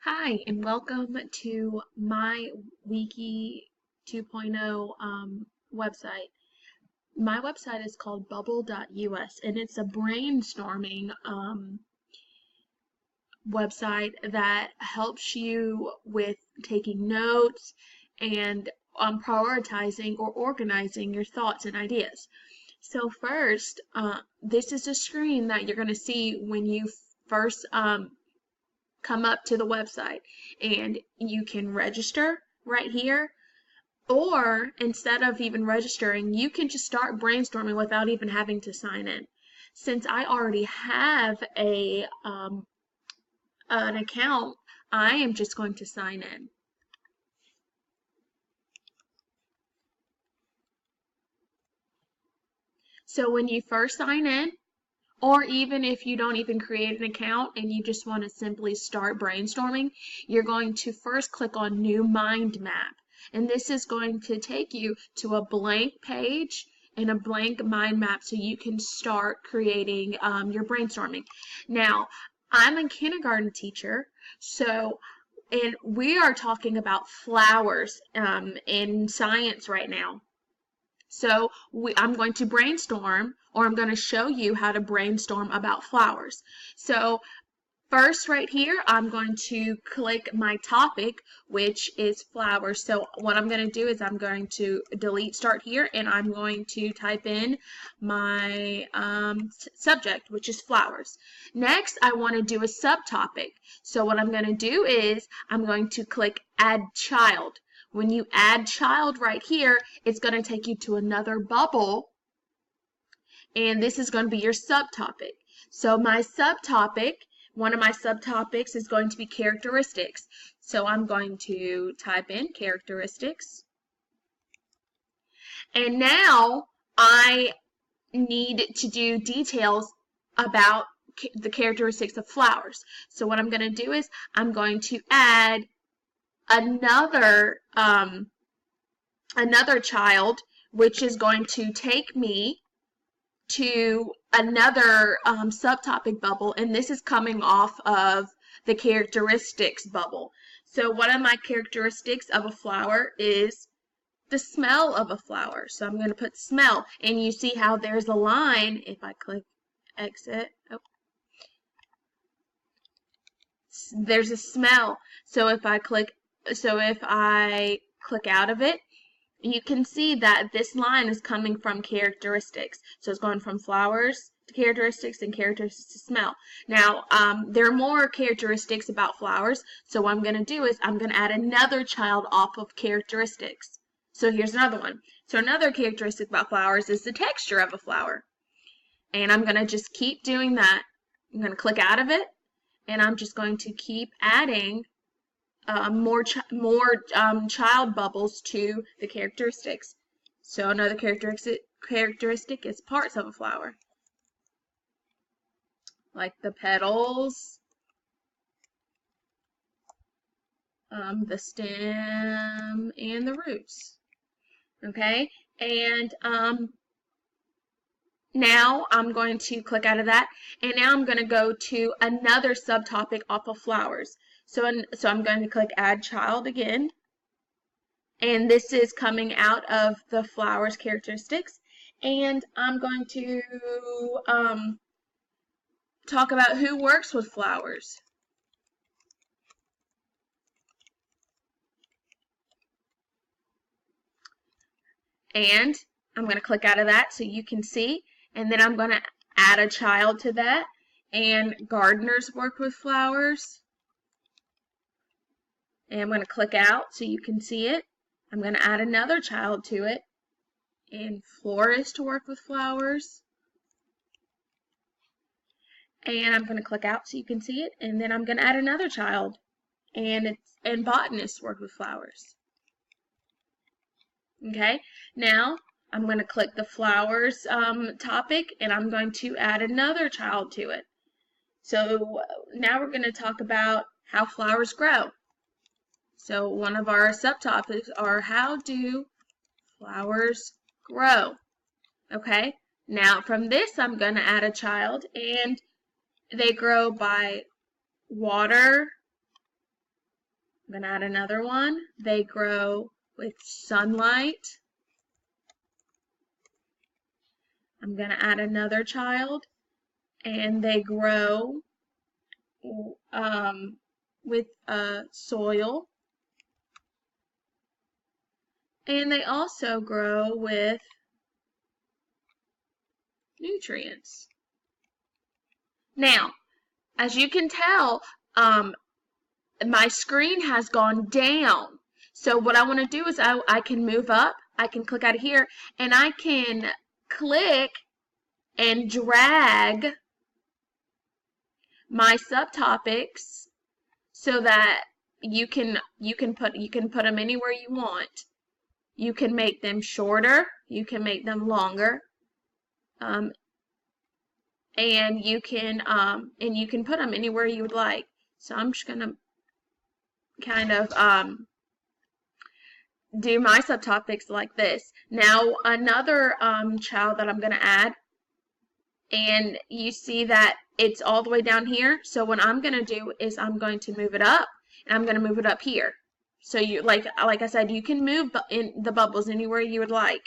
Hi, and welcome to my Wiki 2.0 website. My website is called Bubbl.us, and it's a brainstorming website that helps you with taking notes and prioritizing or organizing your thoughts and ideas. So first, this is a screen that you're going to see when you first come up to the website, and you can register right here, or instead of even registering, you can just start brainstorming without even having to sign in. Since I already have an account, I am just going to sign in. So when you first sign in, or even if you don't even create an account and you just want to simply start brainstorming, you're going to first click on New Mind Map. And this is going to take you to a blank page and a blank mind map so you can start creating your brainstorming. Now, I'm a kindergarten teacher, and we are talking about flowers in science right now. So I'm going to brainstorm, or I'm going to show you how to brainstorm about flowers. So first right here, I'm going to click my topic, which is flowers. So what I'm going to do is I'm going to delete start here, and I'm going to type in my subject, which is flowers. Next, I want to do a subtopic. So what I'm going to do is I'm going to click add child. When you add child right here, it's going to take you to another bubble, and this is going to be your subtopic. So one of my subtopics is going to be characteristics. So I'm going to type in characteristics. And now I need to do details about the characteristics of flowers. So what I'm going to do is I'm going to add another child, which is going to take me to another subtopic bubble, and this is coming off of the characteristics bubble. So one of my characteristics of a flower is the smell of a flower. So I'm going to put smell, and you see how there's a line. If I click exit, there's a smell. So if I click out of it, you can see that this line is coming from characteristics. So it's going from flowers to characteristics and characteristics to smell. Now, there are more characteristics about flowers. So what I'm going to do is I'm going to add another child off of characteristics. So here's another one. So another characteristic about flowers is the texture of a flower. And I'm going to just keep doing that. I'm going to click out of it, and I'm just going to keep adding more child bubbles to the characteristics. So another characteristic is parts of a flower, like the petals, the stem, and the roots. Okay, and now I'm going to click out of that, and now I'm going to go to another subtopic off of flowers. So I'm going to click add child again, and this is coming out of the flowers characteristics, and I'm going to talk about who works with flowers. And I'm going to click out of that so you can see, and then I'm going to add a child to that, and gardeners work with flowers. And I'm going to click out so you can see it. I'm going to add another child to it, and florists work with flowers. And I'm going to click out so you can see it, and then I'm going to add another child, and botanists work with flowers. Okay, now I'm going to click the flowers topic, and I'm going to add another child to it. So now we're going to talk about how flowers grow. So one of our subtopics are how do flowers grow? Okay, now from this I'm going to add a child, and they grow by water, I'm going to add another one. They grow with sunlight. I'm going to add another child, and they grow with soil. And they also grow with nutrients. Now, as you can tell, my screen has gone down. So what I want to do is I can move up. I can click out of here, and I can click and drag my subtopics so that you can put them anywhere you want. You can make them shorter. You can make them longer. And you can put them anywhere you would like. So I'm just gonna kind of do my subtopics like this. Now another child that I'm gonna add, and you see that it's all the way down here. So what I'm gonna do is I'm going to move it up, and I'm gonna move it up here. So you like I said, you can move in the bubbles anywhere you would like.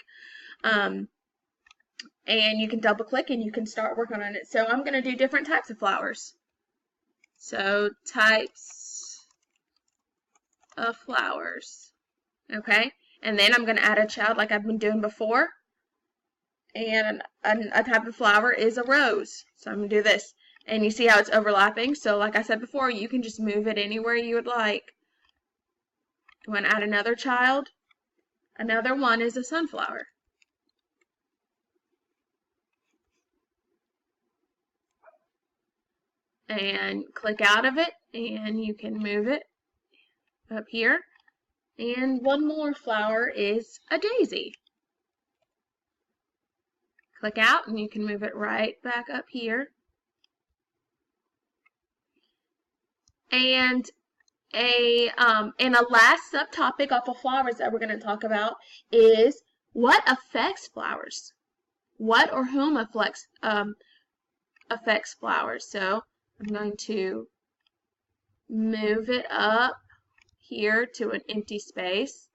And you can double click and you can start working on it. So I'm going to do different types of flowers. So types of flowers. Okay. And then I'm going to add a child like I've been doing before. And a type of flower is a rose. So I'm going to do this. And you see how it's overlapping. So like I said before, you can just move it anywhere you would like. I'm going to add another child. Another one is a sunflower. And click out of it, and you can move it up here. And one more flower is a daisy. Click out, and you can move it right back up here. And a last subtopic off of flowers that we're going to talk about is what affects flowers. What or whom affects flowers. So I'm going to move it up here to an empty space.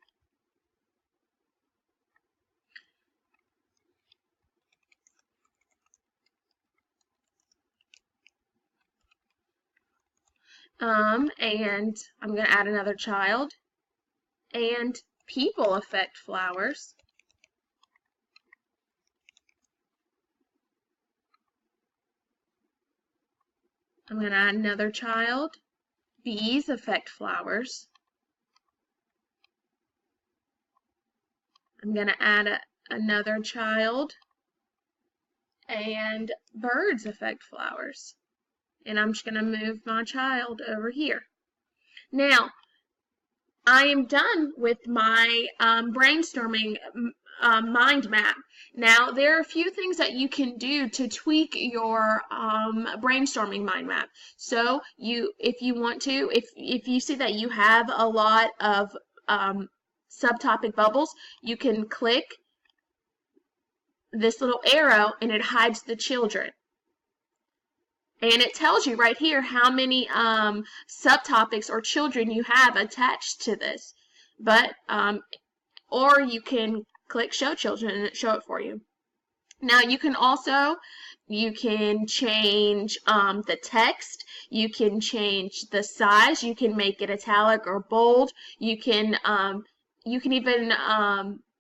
And I'm going to add another child. And people affect flowers. I'm going to add another child. Bees affect flowers. I'm going to add another child. And birds affect flowers. And I'm just going to move my child over here. Now, I am done with my brainstorming mind map. Now, there are a few things that you can do to tweak your brainstorming mind map. So, if you want to, if you see that you have a lot of subtopic bubbles, you can click this little arrow, and it hides the children. And it tells you right here how many subtopics or children you have attached to this. But, or you can click Show Children and it show it for you. Now you can change the text. You can change the size. You can make it italic or bold. You can even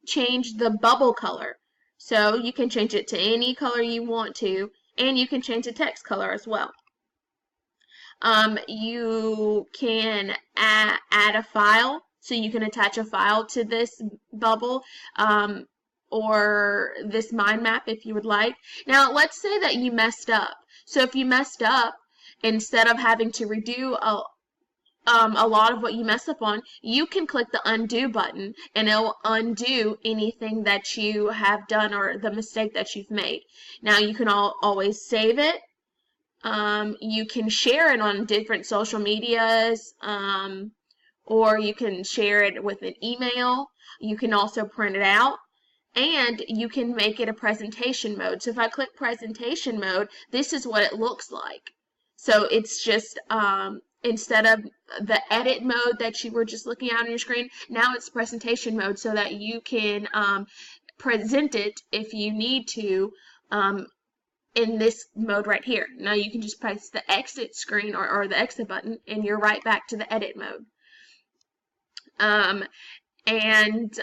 change the bubble color. So you can change it to any color you want to. And you can change the text color as well. You can add a file, so you can attach a file to this bubble or this mind map if you would like. Now, let's say that you messed up. So if you messed up, instead of having to redo a lot of what you messed up on, you can click the undo button and it'll undo anything that you have done or the mistake that you've made. Now you can always save it. You can share it on different social medias, or you can share it with an email. You can also print it out, and you can make it a presentation mode. So if I click presentation mode, this is what it looks like. So it's just instead of the edit mode that you were just looking at on your screen, now it's presentation mode so that you can present it if you need to in this mode right here. Now you can just press the exit screen or the exit button and you're right back to the edit mode. And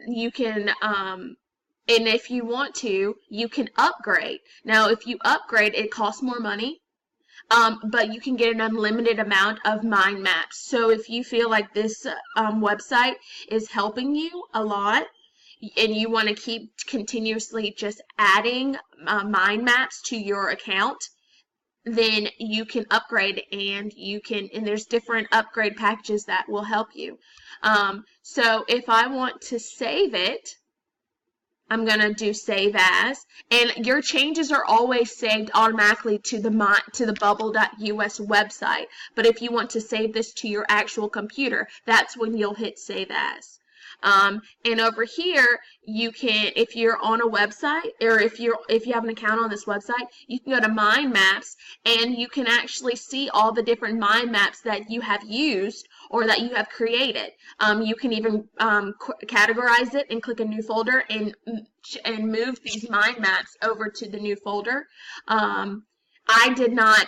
you can and if you want to, you can upgrade. Now if you upgrade, it costs more money. But you can get an unlimited amount of mind maps. So if you feel like this website is helping you a lot and you want to keep continuously just adding mind maps to your account, then you can upgrade and there's different upgrade packages that will help you. So if I want to save it, I'm going to do save as, and your changes are always saved automatically to the Bubbl.us website. But if you want to save this to your actual computer, that's when you'll hit save as. And over here, you can, if you're on a website, or if you have an account on this website, you can go to mind maps and you can actually see all the different mind maps that you have used or that you have created. You can even categorize it and click a new folder and move these mind maps over to the new folder. I did not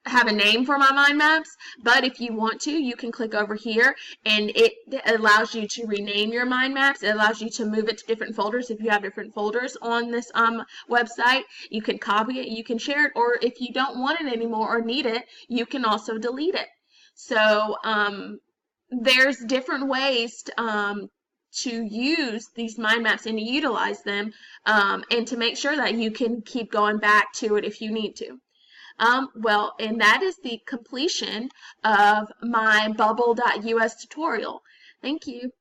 have a name for my mind maps, but if you want to, you can click over here and it allows you to rename your mind maps. It allows you to move it to different folders. If you have different folders on this website, you can copy it, you can share it, or if you don't want it anymore or need it, you can also delete it. So there's different ways to use these mind maps and to utilize them and to make sure that you can keep going back to it if you need to. Well, and that is the completion of my Bubbl.us tutorial. Thank you.